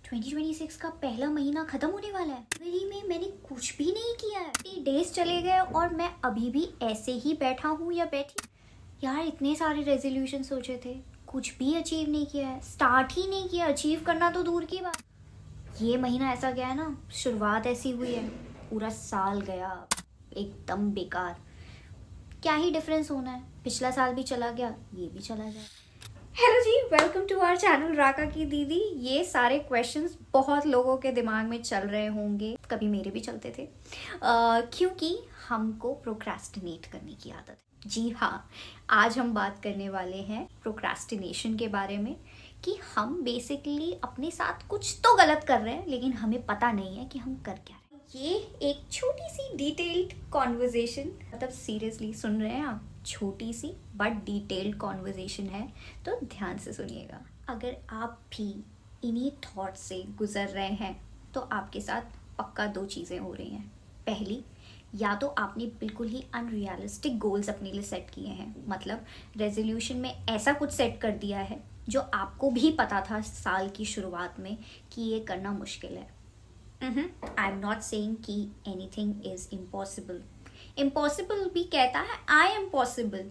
2026 का पहला महीना खत्म होने वाला है। जनवरी में मैंने कुछ भी नहीं किया है। 30 डेज चले गए और मैं अभी भी ऐसे ही बैठा हूँ या बैठी। यार इतने सारे रेजोल्यूशन सोचे थे, कुछ भी अचीव नहीं किया है। स्टार्ट ही नहीं किया, अचीव करना तो दूर की बात। ये महीना ऐसा गया है ना, शुरुआत ऐसी हुई है, पूरा साल गया एकदम बेकार। क्या ही डिफरेंस होना है, पिछला साल भी चला गया, ये भी चला जाए। हेलो जी, welcome to our channel Raka की दीदी। ये सारे क्वेश्चंस बहुत लोगों के दिमाग में चल रहे होंगे, कभी मेरे भी चलते थे, क्योंकि हमको प्रोक्रेस्टिनेट करने की आदत है। जी हाँ, आज हम बात करने वाले हैं प्रोक्रेस्टिनेशन के बारे में, कि हम बेसिकली अपने साथ कुछ तो गलत कर रहे हैं लेकिन हमें पता नहीं है कि हम कर क्या रहे हैं। ये एक छोटी सी डिटेल्ड कॉन्वर्जेशन, मतलब सीरियसली सुन रहे हैं आप, छोटी सी बट डिटेल्ड कॉन्वर्जेशन है, तो ध्यान से सुनिएगा। अगर आप भी इन्हीं थॉट से गुजर रहे हैं तो आपके साथ पक्का दो चीज़ें हो रही हैं। पहली, या तो आपने बिल्कुल ही अनरियलिस्टिक गोल्स अपने लिए सेट किए हैं, मतलब रेजोल्यूशन में ऐसा कुछ सेट कर दिया है जो आपको भी पता था साल की शुरुआत में कि ये करना मुश्किल है। आई एम नॉट सेइंग कि एनीथिंग इज इम्पॉसिबल। इम्पॉसिबल भी कहता है आई एम पॉसिबल,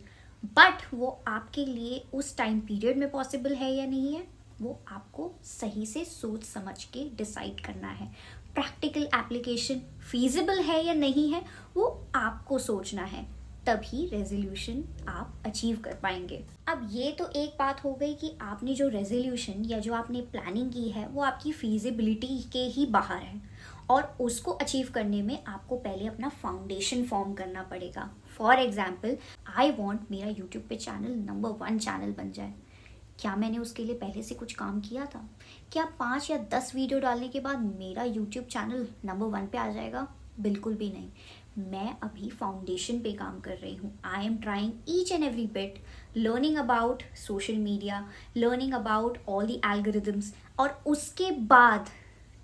बट वो आपके लिए उस टाइम पीरियड में पॉसिबल है या नहीं है, वो आपको सही से सोच समझ के डिसाइड करना है। प्रैक्टिकल एप्लीकेशन फीजिबल है या नहीं है, वो आपको सोचना है, तभी रेजोल्यूशन आप अचीव कर पाएंगे। अब ये तो एक बात हो गई कि आपने जो रेजोल्यूशन या जो आपने प्लानिंग की है वो आपकी फीजिबिलिटी के ही बाहर है, और उसको अचीव करने में आपको पहले अपना फाउंडेशन फॉर्म करना पड़ेगा। फॉर एग्जाम्पल, आई वॉन्ट मेरा यूट्यूब पे चैनल नंबर 1 चैनल बन जाए। क्या मैंने उसके लिए पहले से कुछ काम किया था? क्या 5 या 10 वीडियो डालने के बाद मेरा यूट्यूब चैनल नंबर 1 पे आ जाएगा? बिल्कुल भी नहीं। मैं अभी फाउंडेशन पे काम कर रही हूँ। I am trying each and every bit, learning about social media, learning about all the algorithms, और उसके बाद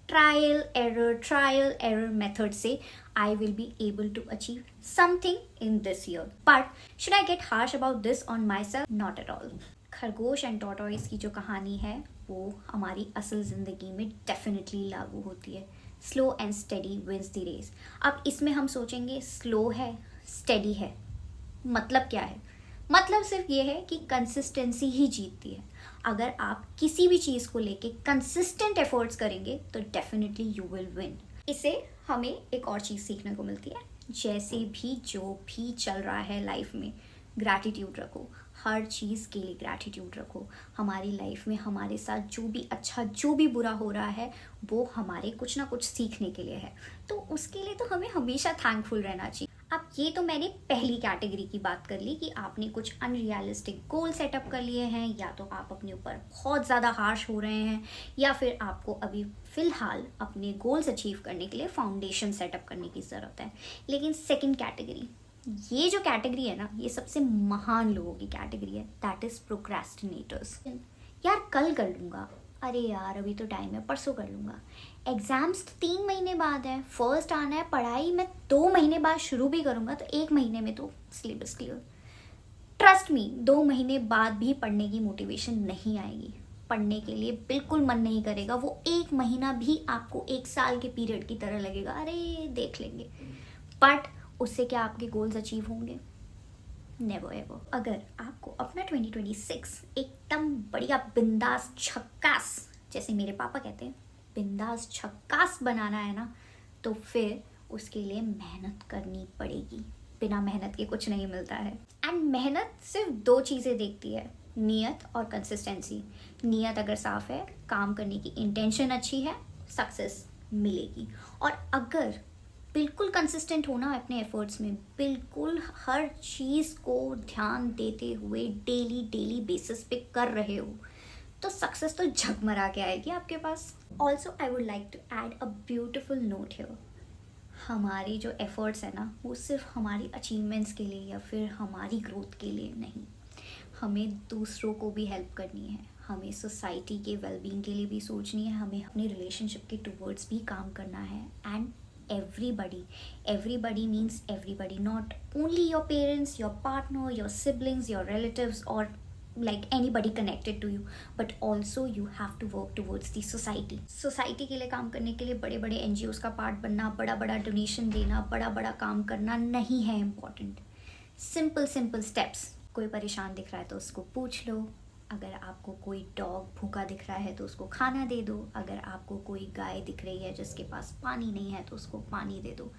ट्रायल एरर मेथड से I will be able to achieve something in this year. But should I get harsh about this on myself? Not at all. खरगोश and tortoise की जो कहानी है वो हमारी असल ज़िंदगी में डेफिनेटली लागू होती है। Slow and steady wins the race. अब इसमें हम सोचेंगे स्लो है, स्टेडी है, मतलब क्या है? मतलब सिर्फ ये है कि कंसिस्टेंसी ही जीतती है। अगर आप किसी भी चीज़ को लेके कंसिस्टेंट एफर्ट्स करेंगे तो डेफिनेटली यू विल विन। इसे हमें एक और चीज़ सीखने को मिलती है, जैसे भी जो भी चल रहा है लाइफ में, ग्रैटिट्यूड रखो। हर चीज़ के लिए ग्रैटिट्यूड रखो। हमारी लाइफ में हमारे साथ जो भी अच्छा जो भी बुरा हो रहा है वो हमारे कुछ ना कुछ सीखने के लिए है, तो उसके लिए तो हमें हमेशा थैंकफुल रहना चाहिए। अब ये तो मैंने पहली कैटेगरी की बात कर ली कि आपने कुछ अनरियलिस्टिक गोल सेटअप कर लिए हैं, या तो आप अपने ऊपर बहुत ज़्यादा हार्श हो रहे हैं, या फिर आपको अभी फ़िलहाल अपने गोल्स अचीव करने के लिए फाउंडेशन सेटअप करने की ज़रूरत है। लेकिन सेकंड कैटेगरी, ये जो कैटेगरी है ना, ये सबसे महान लोगों की कैटेगरी है, दैट इज़ प्रोक्रेस्टिनेटर्स। यार कल कर लूँगा, अरे यार अभी तो टाइम है, परसों कर लूँगा। एग्ज़ाम्स तो 3 महीने बाद है, फर्स्ट आना है, पढ़ाई मैं 2 महीने बाद शुरू भी करूँगा तो 1 महीने में तो सिलेबस क्लियर। ट्रस्ट मी, 2 महीने बाद भी पढ़ने की मोटिवेशन नहीं आएगी, पढ़ने के लिए बिल्कुल मन नहीं करेगा। वो 1 महीना भी आपको 1 साल के पीरियड की तरह लगेगा, अरे देख लेंगे। बट उससे क्या आपके गोल्स अचीव होंगे? Never ever. अगर आपको अपना 2026 एकदम बढ़िया बिंदास छक्कास, जैसे मेरे पापा कहते हैं, बिंदास छक्कास बनाना है ना, तो फिर उसके लिए मेहनत करनी पड़ेगी। बिना मेहनत के कुछ नहीं मिलता है। एंड मेहनत सिर्फ 2 चीज़ें देखती है, नियत और कंसिस्टेंसी। नियत अगर साफ है, काम करने की इंटेंशन अच्छी है, सक्सेस मिलेगी। और अगर बिल्कुल कंसिस्टेंट होना अपने एफर्ट्स में, बिल्कुल हर चीज़ को ध्यान देते हुए डेली बेसिस पे कर रहे हो, तो सक्सेस तो झकमरा के आएगी आपके पास। Also I would like to add a beautiful note here. हमारे जो एफर्ट्स है ना, वो सिर्फ हमारी अचीवमेंट्स के लिए या फिर हमारी ग्रोथ के लिए नहीं, हमें दूसरों को भी हेल्प करनी है, हमें सोसाइटी के वेलबींग के लिए भी सोचनी है, हमें अपने रिलेशनशिप के टूवर्ड्स भी काम करना है। And everybody means everybody, not only your parents, your partner, your siblings, your relatives, or like anybody connected to you, but also you have to work towards the society के लिए काम करने के लिए बड़े बड़े NGOs का पार्ट बनना, बड़ा बड़ा डोनेशन देना, बड़ा बड़ा काम करना नहीं है इम्पॉर्टेंट. Simple steps. कोई परेशान दिख रहा है तो उसको पूछ लो. अगर आपको कोई डॉग भूखा दिख रहा है तो उसको खाना दे दो. अगर आपको कोई गाय दिख रही है जिसके पास पानी नहीं है तो उसको पानी दे दो.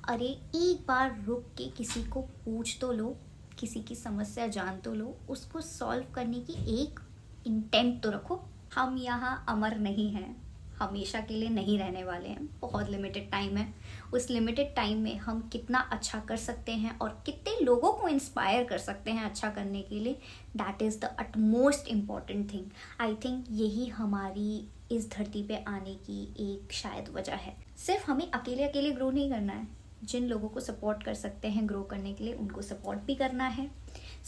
अरे एक बार रुक के किसी को पूछ तो लो, किसी की समस्या जान तो लो, उसको सॉल्व करने की एक इंटेंट तो रखो. हम यहाँ अमर नहीं हैं, हमेशा के लिए नहीं रहने वाले हैं. बहुत लिमिटेड टाइम है. उस लिमिटेड टाइम में हम कितना अच्छा कर सकते हैं और कितने लोगों को इंस्पायर कर सकते हैं अच्छा करने के लिए, that is the utmost important thing. I think यही हमारी इस धरती पे आने की एक शायद वजह है. सिर्फ हमें अकेले ग्रो नहीं करना है. जिन लोगों को सपोर्ट कर सकते हैं ग्रो करने के लिए, उनको सपोर्ट भी करना है.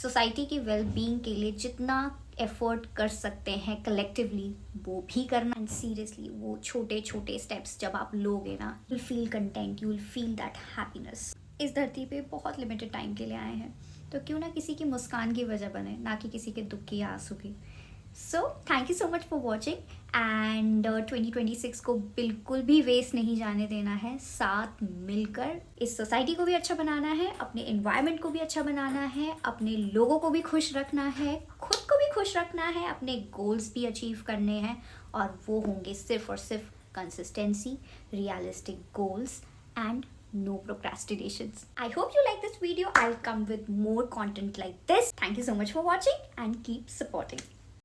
सोसाइटी की वेल बीइंग के लिए जितना एफर्ट कर सकते हैं कलेक्टिवली वो भी करना. एंड सीरियसली वो छोटे स्टेप्स जब आप लोगे ना, you will feel content, you will feel that happiness. इस धरती पे बहुत लिमिटेड टाइम के लिए आए हैं, तो क्यों ना किसी की मुस्कान की वजह बने, ना कि किसी के दुख की आंसू की. So thank you so much for watching. And 2026 को बिल्कुल भी वेस्ट नहीं जाने देना है. साथ मिलकर इस सोसाइटी को भी अच्छा बनाना है, अपने एनवायरनमेंट को भी अच्छा बनाना है, अपने लोगों को भी खुश रखना है, खुद को भी खुश रखना है, अपने गोल्स भी अचीव करने हैं. और वो होंगे सिर्फ और सिर्फ consistency, realistic goals and no procrastinations. I hope you like this video. I'll come with more content like this. Thank you so much for watching and keep supporting.